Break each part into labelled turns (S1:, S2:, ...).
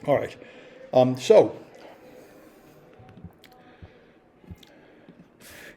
S1: All right. So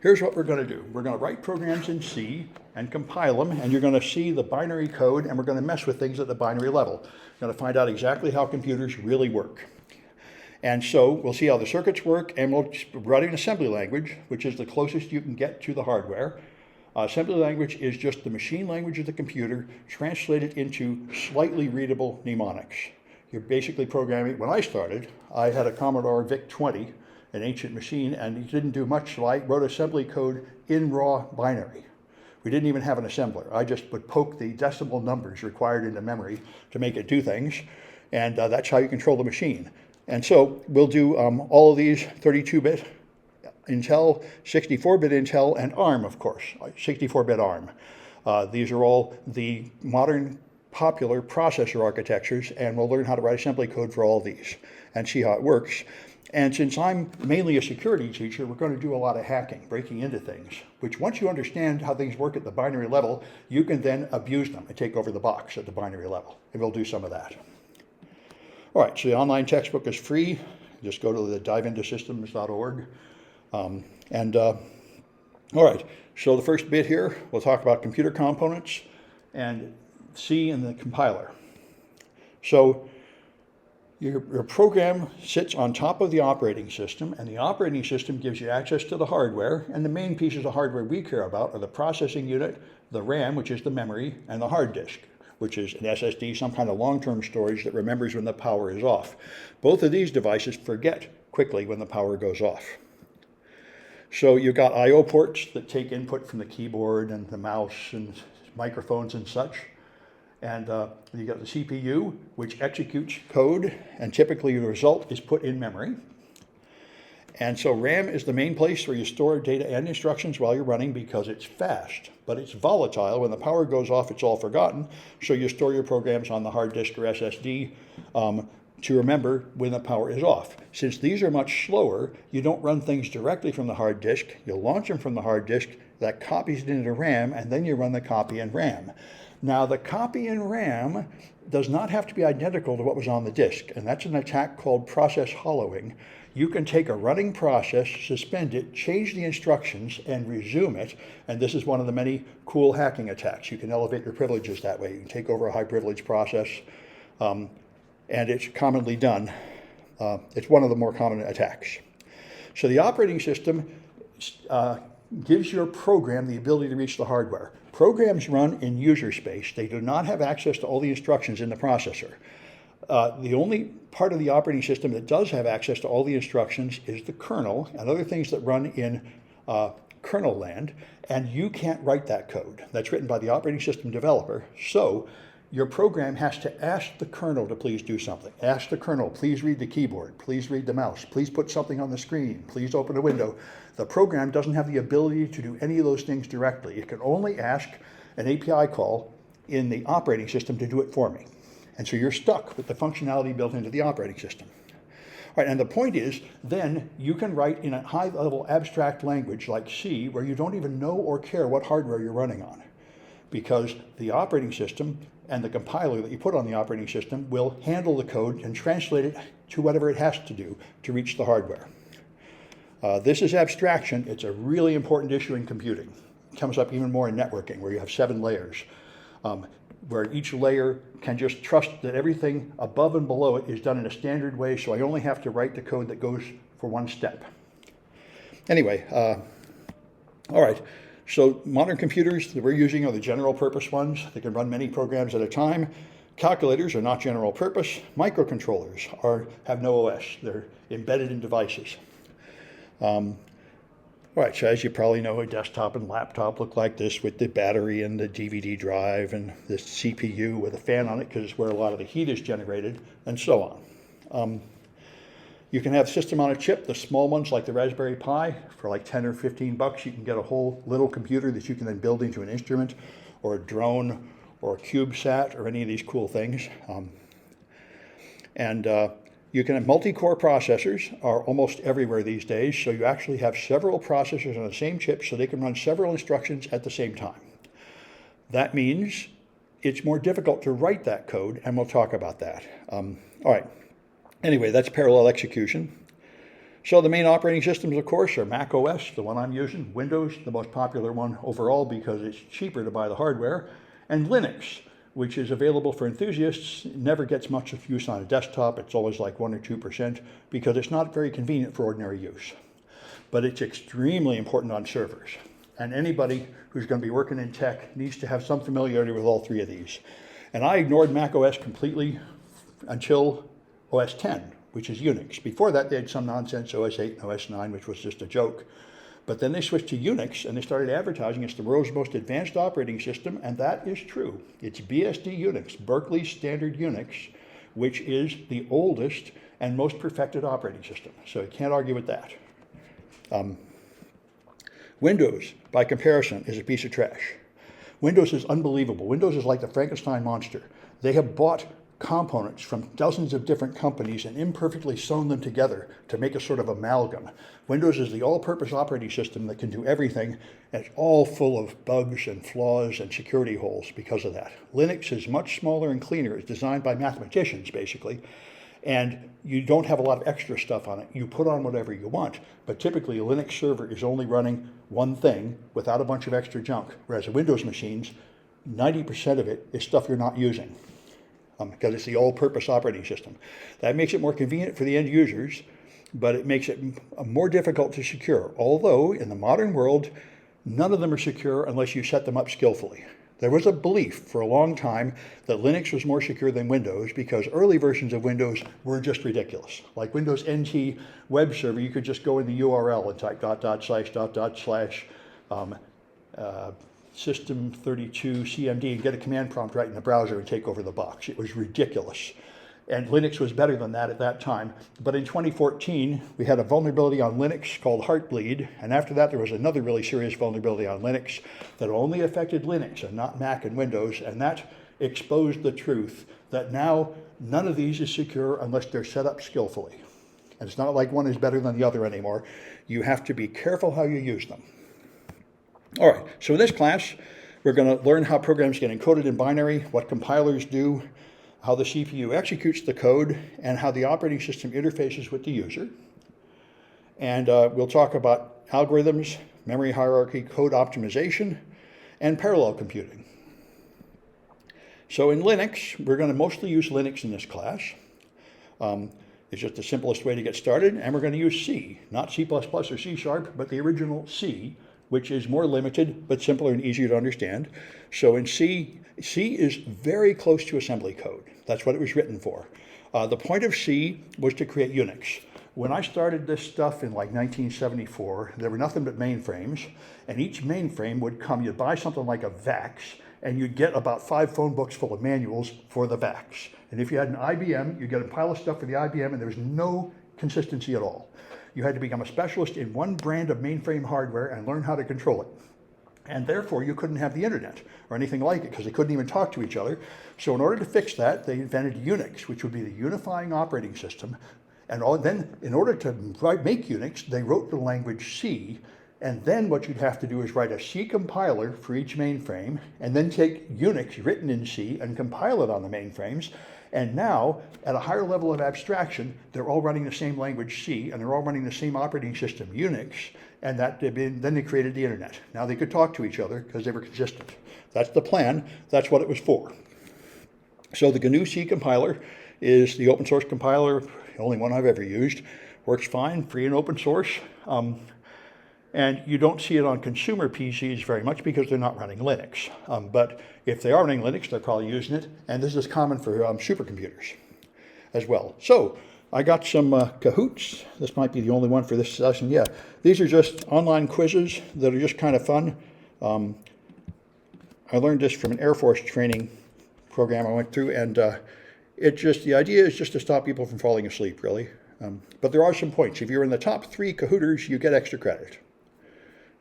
S1: here's what we're going to do. We're going to write programs in C and compile them, and you're going to see the binary code, and we're going to mess with things at the binary level. We're going to find out exactly how computers really work. And so we'll see how the circuits work, and we'll write an assembly language, which is the closest you can get to the hardware. Assembly language is just the machine language of the computer translated into slightly readable mnemonics. You're basically programming. When I started, I had a Commodore VIC-20, an ancient machine, and it didn't do much, so I wrote assembly code in raw binary. We didn't even have an assembler. I just would poke the decimal numbers required into memory to make it do things, and that's how you control the machine. And so we'll do all of these 32-bit Intel, 64-bit Intel, and ARM, of course, 64-bit ARM. These are all the modern popular processor architectures, and we'll learn how to write assembly code for all of these and see how it works. And since I'm mainly a security teacher, we're going to do a lot of hacking, breaking into things, which once you understand how things work at the binary level, you can then abuse them and take over the box at the binary level. And we'll do some of that. All right, so the online textbook is free. Just go to the diveintosystems.org. All right, so the first bit here, we'll talk about computer components and C and the compiler. So your program sits on top of the operating system, and the operating system gives you access to the hardware, and the main pieces of hardware we care about are the processing unit, the RAM, which is the memory, and the hard disk, which is an SSD, some kind of long-term storage that remembers when the power is off. Both of these devices forget quickly when the power goes off. So you've got I/O ports that take input from the keyboard and the mouse and microphones and such. And you got the CPU, which executes code, and typically the result is put in memory. And so RAM is the main place where you store data and instructions while you're running because it's fast, but it's volatile. When the power goes off, it's all forgotten. So you store your programs on the hard disk or SSD to remember when the power is off. Since these are much slower, you don't run things directly from the hard disk. You launch them from the hard disk, that copies it into RAM, and then you run the copy in RAM. Now, the copy in RAM does not have to be identical to what was on the disk, and that's an attack called process hollowing. You can take a running process, suspend it, change the instructions, and resume it, and this is one of the many cool hacking attacks. You can elevate your privileges that way. You can take over a high-privilege process, and it's commonly done. It's one of the more common attacks. So the operating system gives your program the ability to reach the hardware. Programs run in user space. They do not have access to all the instructions in the processor. The only part of the operating system that does have access to all the instructions is the kernel and other things that run in kernel land, and you can't write that code. That's written by the operating system developer. So your program has to ask the kernel to please do something. Ask the kernel, please read the keyboard, please read the mouse, please put something on the screen, please open a window. The program doesn't have the ability to do any of those things directly. It can only ask an API call in the operating system to do it for me. And so you're stuck with the functionality built into the operating system. All right, and the point is, then you can write in a high-level abstract language like C, where you don't even know or care what hardware you're running on, because the operating system and the compiler that you put on the operating system will handle the code and translate it to whatever it has to do to reach the hardware. This is abstraction. It's a really important issue in computing. It comes up even more in networking, where you have 7 layers, where each layer can just trust that everything above and below it is done in a standard way, so I only have to write the code that goes for one step. Anyway, all right. So modern computers that we're using are the general purpose ones. They can run many programs at a time. Calculators are not general purpose. Microcontrollers have no OS. They're embedded in devices. All right, so as you probably know, a desktop and laptop look like this with the battery and the DVD drive and the CPU with a fan on it because it's where a lot of the heat is generated, and so on. You can have system on a chip, the small ones like the Raspberry Pi. For like 10 or 15 bucks, you can get a whole little computer that you can then build into an instrument or a drone or a CubeSat or any of these cool things. You can have multi-core processors are almost everywhere these days, so you actually have several processors on the same chip so they can run several instructions at the same time. That means it's more difficult to write that code, and we'll talk about that. All right. Anyway, that's parallel execution. So the main operating systems, of course, are Mac OS, the one I'm using, Windows, the most popular one overall because it's cheaper to buy the hardware, and Linux, which is available for enthusiasts. It never gets much use on a desktop. It's always like 1 or 2% because it's not very convenient for ordinary use. But it's extremely important on servers. And anybody who's going to be working in tech needs to have some familiarity with all three of these. And I ignored Mac OS completely until OS 10, which is Unix. Before that, they had some nonsense, OS 8 and OS 9, which was just a joke. But then they switched to Unix, and they started advertising it's the world's most advanced operating system, and that is true. It's BSD Unix, Berkeley Standard Unix, which is the oldest and most perfected operating system. So you can't argue with that. Windows, by comparison, is a piece of trash. Windows is unbelievable. Windows is like the Frankenstein monster. They have bought components from dozens of different companies and imperfectly sewn them together to make a sort of amalgam. Windows is the all-purpose operating system that can do everything, and it's all full of bugs and flaws and security holes because of that. Linux is much smaller and cleaner. It's designed by mathematicians, basically, and you don't have a lot of extra stuff on it. You put on whatever you want, but typically a Linux server is only running one thing without a bunch of extra junk, whereas a Windows machines, 90% of it is stuff you're not using. Because it's the all-purpose operating system. That makes it more convenient for the end users, but it makes it more difficult to secure. Although, in the modern world, none of them are secure unless you set them up skillfully. There was a belief for a long time that Linux was more secure than Windows because early versions of Windows were just ridiculous. Like Windows NT web server, you could just go in the URL and type // system32 cmd and get a command prompt right in the browser and take over the box. It was ridiculous. And Linux was better than that at that time. But in 2014, we had a vulnerability on Linux called Heartbleed. And after that, there was another really serious vulnerability on Linux that only affected Linux and not Mac and Windows. And that exposed the truth that now none of these is secure unless they're set up skillfully. And it's not like one is better than the other anymore. You have to be careful how you use them. All right, so in this class, we're going to learn how programs get encoded in binary, what compilers do, how the CPU executes the code, and how the operating system interfaces with the user. And we'll talk about algorithms, memory hierarchy, code optimization, and parallel computing. So in Linux, we're going to mostly use Linux in this class. It's just the simplest way to get started, and we're going to use C, not C++ or C#, but the original C, which is more limited, but simpler and easier to understand. So in C is very close to assembly code. That's what it was written for. The point of C was to create Unix. When I started this stuff in like 1974, there were nothing but mainframes, and each mainframe would come, you'd buy something like a VAX, and you'd get about 5 phone books full of manuals for the VAX. And if you had an IBM, you'd get a pile of stuff for the IBM, and there was no consistency at all. You had to become a specialist in one brand of mainframe hardware and learn how to control it. And therefore, you couldn't have the internet or anything like it because they couldn't even talk to each other. So in order to fix that, they invented Unix, which would be the unifying operating system. And then in order to make Unix, they wrote the language C. And then what you'd have to do is write a C compiler for each mainframe, and then take Unix written in C and compile it on the mainframes. And now, at a higher level of abstraction, they're all running the same language C, and they're all running the same operating system, Unix, and then they created the internet. Now they could talk to each other because they were consistent. That's the plan. That's what it was for. So the GNU C compiler is the open source compiler, the only one I've ever used. Works fine, free and open source. And you don't see it on consumer PCs very much because they're not running Linux. But if they are running Linux, they're probably using it. And this is common for supercomputers as well. So I got some Kahoots. This might be the only one for this session. Yeah, these are just online quizzes that are just kind of fun. I learned this from an Air Force training program I went through. And the idea is just to stop people from falling asleep, really. But there are some points. If you're in the top 3 Kahooters, you get extra credit.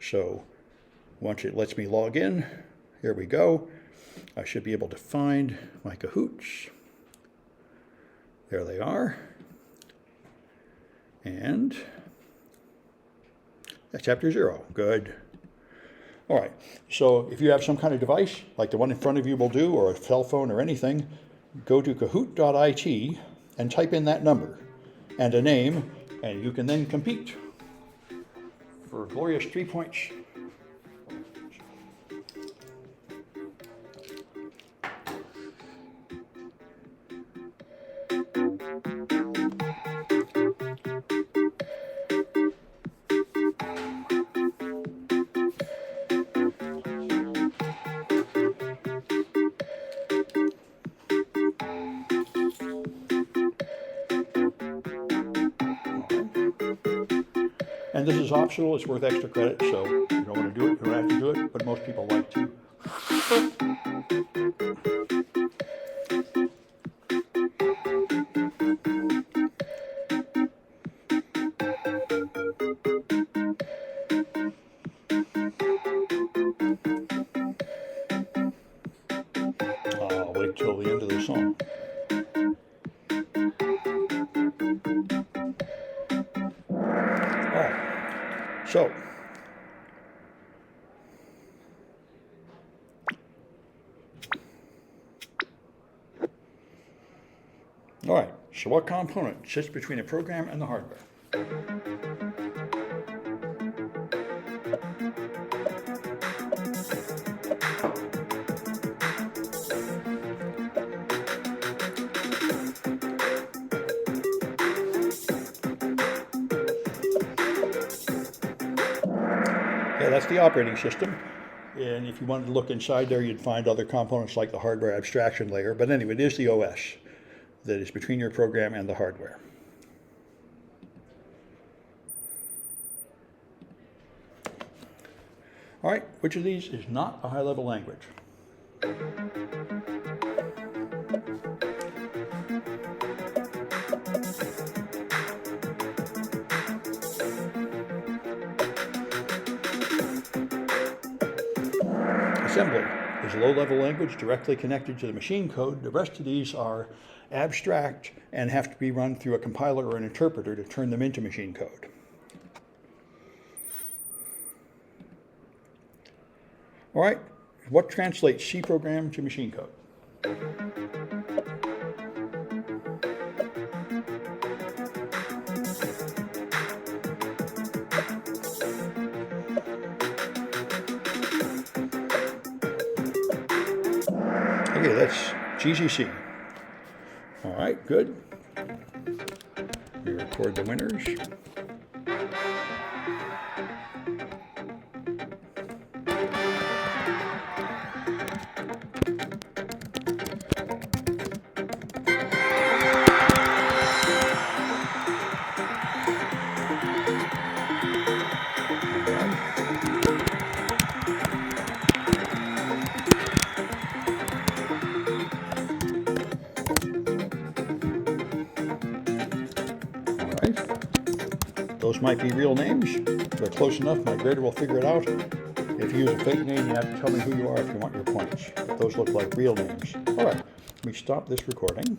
S1: So once it lets me log in, here we go. I should be able to find my Kahoots. There they are. And that's chapter 0. Good. All right. So if you have some kind of device, like the one in front of you will do, or a cell phone or anything, go to kahoot.it and type in that number. and a name, and you can then compete for glorious 3 points. And this is optional, it's worth extra credit, so if you don't want to do it, you don't have to do it, but most people like to. I'll wait till the end of the song. So, all right, so what component sits between the program and the hardware? Yeah, that's the operating system. And if you wanted to look inside there, you'd find other components like the hardware abstraction layer. But anyway, it is the OS that is between your program and the hardware. All right, which of these is not a high-level language? Assembly is a low-level language directly connected to the machine code. The rest of these are abstract and have to be run through a compiler or an interpreter to turn them into machine code. All right, what translates C program to machine code? Okay, that's GCC. All right, good. We record the winners. Those might be real names. If they're close enough, my grader will figure it out. If you use a fake name, you have to tell me who you are if you want your points. But those look like real names. All right, let me stop this recording.